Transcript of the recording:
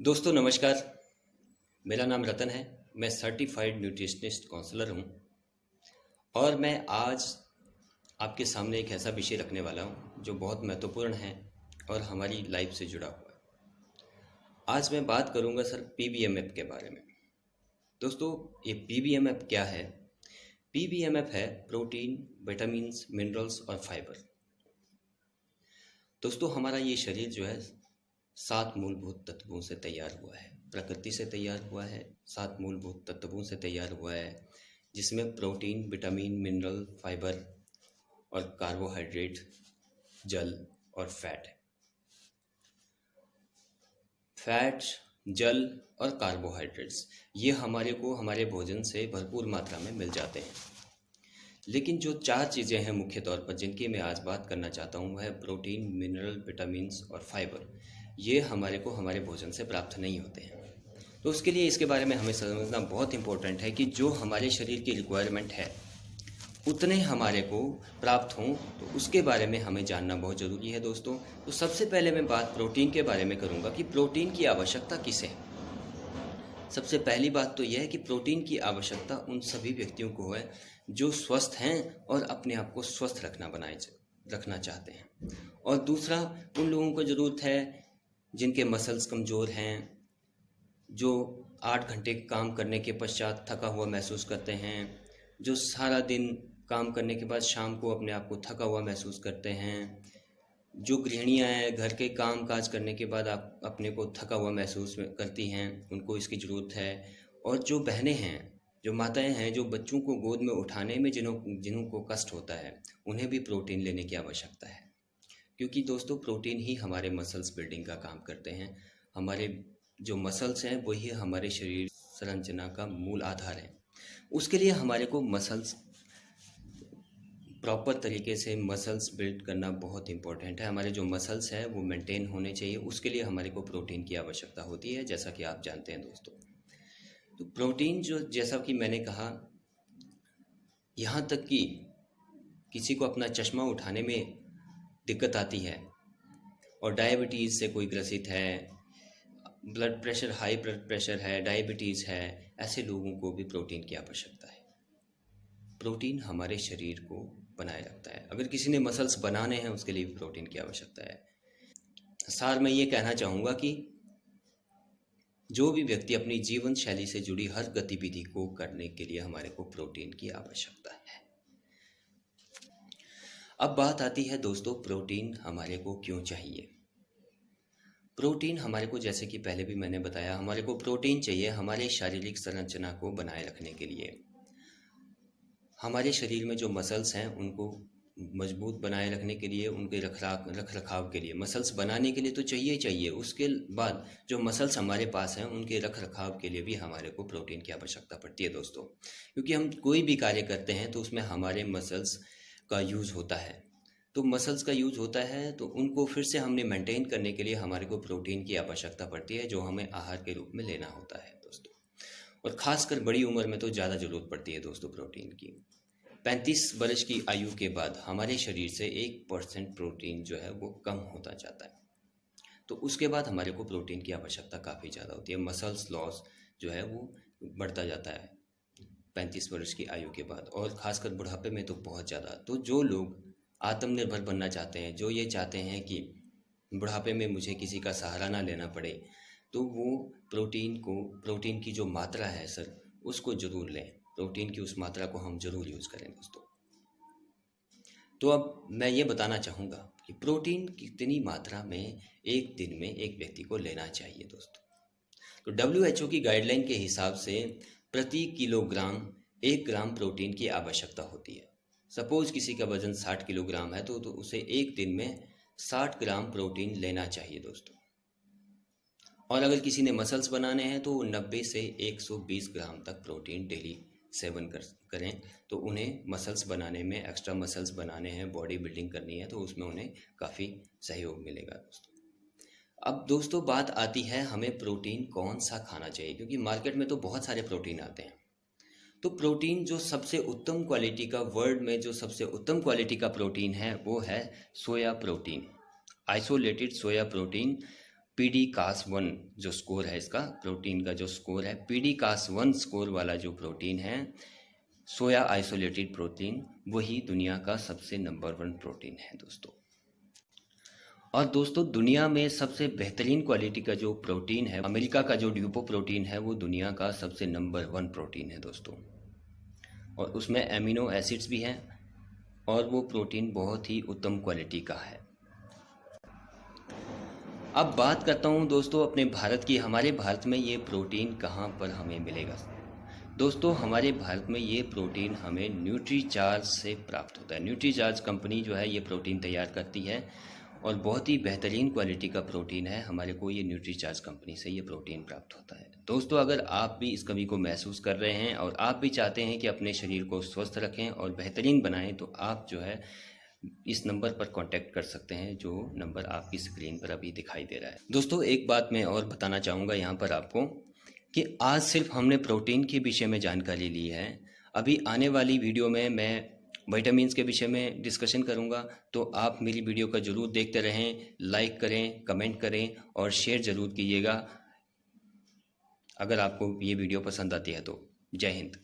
दोस्तों नमस्कार। मेरा नाम रतन है। मैं सर्टिफाइड न्यूट्रिशनिस्ट काउंसलर हूँ और मैं आज आपके सामने एक ऐसा विषय रखने वाला हूँ जो बहुत महत्वपूर्ण है और हमारी लाइफ से जुड़ा हुआ है। आज मैं बात करूँगा सर पीबीएमएफ के बारे में। दोस्तों ये पीबीएमएफ क्या है? पीबीएमएफ है प्रोटीन, विटामिन्स, मिनरल्स और फाइबर। दोस्तों हमारा ये शरीर जो है 7 मूलभूत तत्वों से तैयार हुआ है, प्रकृति से तैयार हुआ है, 7 मूलभूत तत्वों से तैयार हुआ है, जिसमें प्रोटीन, विटामिन, मिनरल, फाइबर और कार्बोहाइड्रेट, जल और फैट है। फैट, जल और कार्बोहाइड्रेट्स ये हमारे को हमारे भोजन से भरपूर मात्रा में मिल जाते हैं। लेकिन जो 4 चीज़ें हैं मुख्य तौर पर जिनकी मैं आज बात करना चाहता हूँ वह है प्रोटीन, मिनरल, विटामिन्स और फाइबर। ये हमारे को हमारे भोजन से प्राप्त नहीं होते हैं। तो उसके लिए इसके बारे में हमें समझना बहुत इम्पोर्टेंट है कि जो हमारे शरीर की रिक्वायरमेंट है उतने हमारे को प्राप्त हों, तो उसके बारे में हमें जानना बहुत ज़रूरी है दोस्तों। तो सबसे पहले मैं बात प्रोटीन के बारे में करूँगा कि प्रोटीन की आवश्यकता किसे है। सबसे पहली बात तो यह है कि प्रोटीन की आवश्यकता उन सभी व्यक्तियों को है जो स्वस्थ हैं और अपने आप को स्वस्थ रखना चाहते हैं। और दूसरा उन लोगों को ज़रूरत है जिनके मसल्स कमज़ोर हैं, जो 8 घंटे काम करने के पश्चात थका हुआ महसूस करते हैं, जो सारा दिन काम करने के बाद शाम को अपने आप को थका हुआ महसूस करते हैं, जो गृहिणियाँ हैं घर के काम काज करने के बाद आप अपने को थका हुआ महसूस करती हैं, उनको इसकी ज़रूरत है। और जो बहनें हैं, जो माताएं हैं, जो बच्चों को गोद में उठाने में जिन्हों को कष्ट होता है, उन्हें भी प्रोटीन लेने की आवश्यकता है। क्योंकि दोस्तों प्रोटीन ही हमारे मसल्स बिल्डिंग का काम करते हैं। हमारे जो मसल्स हैं वही हमारे शरीर संरचना का मूल आधार है। उसके लिए हमारे को मसल्स प्रॉपर तरीके से मसल्स बिल्ड करना बहुत इम्पोर्टेंट है। हमारे जो मसल्स हैं वो मेंटेन होने चाहिए, उसके लिए हमारे को प्रोटीन की आवश्यकता होती है, जैसा कि आप जानते हैं दोस्तों। तो प्रोटीन जो जैसा कि मैंने कहा, यहाँ तक कि किसी को अपना चश्मा उठाने में दिक्कत आती है और डायबिटीज़ से कोई ग्रसित है, blood pressure, high blood pressure है, डायबिटीज़ है, ऐसे लोगों को भी प्रोटीन की आवश्यकता है। प्रोटीन हमारे शरीर को बनाए रखता है। अगर किसी ने मसल्स बनाने हैं उसके लिए भी प्रोटीन की आवश्यकता है। सार मैं ये कहना चाहूँगा कि जो भी व्यक्ति अपनी जीवन शैली से जुड़ी हर गतिविधि को करने के लिए हमारे को प्रोटीन की आवश्यकता है। अब बात आती है दोस्तों प्रोटीन हमारे को क्यों चाहिए। प्रोटीन हमारे को, जैसे कि पहले भी मैंने बताया, हमारे को प्रोटीन चाहिए हमारे शारीरिक संरचना को बनाए रखने के लिए। हमारे शरीर में जो मसल्स हैं उनको मजबूत बनाए रखने के लिए, उनके रख रखाव के लिए, मसल्स बनाने के लिए तो चाहिए। उसके बाद जो मसल्स हमारे पास हैं उनके रख रखाव के लिए भी हमारे को प्रोटीन की आवश्यकता पड़ती है दोस्तों। क्योंकि हम कोई भी कार्य करते हैं तो उसमें हमारे मसल्स का यूज़ होता है। तो मसल्स का यूज़ होता है तो उनको फिर से हमने मेंटेन करने के लिए हमारे को प्रोटीन की आवश्यकता पड़ती है, जो हमें आहार के रूप में लेना होता है दोस्तों। और ख़ासकर बड़ी उम्र में तो ज़्यादा ज़रूरत पड़ती है दोस्तों प्रोटीन की। 35 वर्ष की आयु के बाद हमारे शरीर से 1% प्रोटीन जो है वो कम होता जाता है। तो उसके बाद हमारे को प्रोटीन की आवश्यकता काफ़ी ज़्यादा होती है। मसल्स लॉस जो है वो बढ़ता जाता है 35 वर्ष की आयु के बाद, और ख़ासकर बुढ़ापे में तो बहुत ज़्यादा। तो जो लोग आत्मनिर्भर बनना चाहते हैं, जो ये चाहते हैं कि बुढ़ापे में मुझे किसी का सहारा ना लेना पड़े, तो वो प्रोटीन की जो मात्रा है सर उसको ज़रूर लें। प्रोटीन की उस मात्रा को हम ज़रूर यूज़ करें दोस्तों। तो अब मैं ये बताना चाहूँगा कि प्रोटीन कितनी मात्रा में एक दिन में एक व्यक्ति को लेना चाहिए दोस्तों। तो WHO की गाइडलाइन के हिसाब से प्रति किलोग्राम 1 ग्राम प्रोटीन की आवश्यकता होती है। सपोज़ किसी का वज़न 60 किलोग्राम है तो उसे एक दिन में 60 ग्राम प्रोटीन लेना चाहिए दोस्तों। और अगर किसी ने मसल्स बनाने हैं तो 90 से 120 ग्राम तक प्रोटीन डेली सेवन करें। तो उन्हें मसल्स बनाने में, एक्स्ट्रा मसल्स बनाने हैं, बॉडी बिल्डिंग करनी है, तो उसमें उन्हें काफ़ी सहयोग मिलेगा दोस्तों। अब दोस्तों बात आती है हमें प्रोटीन कौन सा खाना चाहिए, क्योंकि मार्केट में तो बहुत सारे प्रोटीन आते हैं। तो प्रोटीन जो सबसे उत्तम क्वालिटी का, वर्ल्ड में जो सबसे उत्तम क्वालिटी का प्रोटीन है वो है soya protein, isolated soya protein. PDCAS1 जो स्कोर है, इसका प्रोटीन का जो स्कोर है, PDCAS1 स्कोर वाला जो प्रोटीन है, सोया आइसोलेटेड प्रोटीन, वही दुनिया का सबसे नंबर 1 प्रोटीन है दोस्तों। और दोस्तों दुनिया में सबसे बेहतरीन क्वालिटी का जो प्रोटीन है, अमेरिका का जो ड्यूपो प्रोटीन है, वो दुनिया का सबसे नंबर 1 प्रोटीन है दोस्तों। और उसमें एमिनो एसिड्स भी हैं और वो प्रोटीन बहुत ही उत्तम क्वालिटी का है। अब बात करता हूँ दोस्तों अपने भारत की। हमारे भारत में ये प्रोटीन कहाँ पर हमें मिलेगा दोस्तों? हमारे भारत में ये प्रोटीन हमें न्यूट्रीचार्ज से प्राप्त होता है। न्यूट्रीचार्ज कंपनी जो है ये प्रोटीन तैयार करती है और बहुत ही बेहतरीन क्वालिटी का प्रोटीन है। हमारे को ये न्यूट्रीचार्ज कंपनी से ये प्रोटीन प्राप्त होता है दोस्तों। अगर आप भी इस कमी को महसूस कर रहे हैं और आप भी चाहते हैं कि अपने शरीर को स्वस्थ रखें और बेहतरीन बनाएं, तो आप जो है इस नंबर पर कांटेक्ट कर सकते हैं, जो नंबर आपकी स्क्रीन पर अभी दिखाई दे रहा है। दोस्तों एक बात मैं और बताना चाहूँगा यहाँ पर आपको कि आज सिर्फ हमने प्रोटीन के विषय में जानकारी ली है। अभी आने वाली वीडियो में मैं विटामिन्स के विषय में डिस्कशन करूंगा, तो आप मेरी वीडियो का जरूर देखते रहें, लाइक करें, कमेंट करें और शेयर ज़रूर कीजिएगा अगर आपको ये वीडियो पसंद आती है तो। जय हिंद।